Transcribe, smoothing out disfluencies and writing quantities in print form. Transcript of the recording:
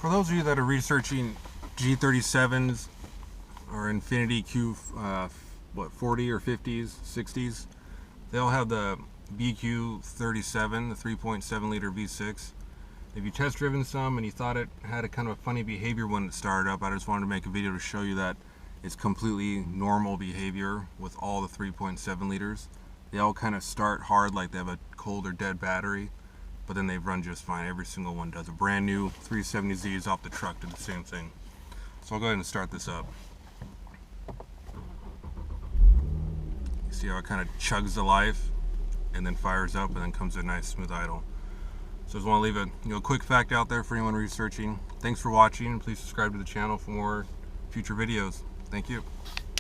For those of you that are researching G37s or Infiniti Q40 or 50s, 60s, they all have the BQ37, the 3.7 liter V6. If you test driven some and you thought it had a kind of a funny behavior when it started up, I just wanted to make a video to show you that it's completely normal behavior with all the 3.7 liters. They all kind of start hard like they have a cold or dead battery, but then they run just fine. Every single one does. A brand new 370Zs off the truck did the same thing. So I'll go ahead and start this up. You see how it kind of chugs to life and then fires up and then comes to a nice smooth idle. So I just want to leave a quick fact out there for anyone researching. Thanks for watching, and please subscribe to the channel for more future videos. Thank you.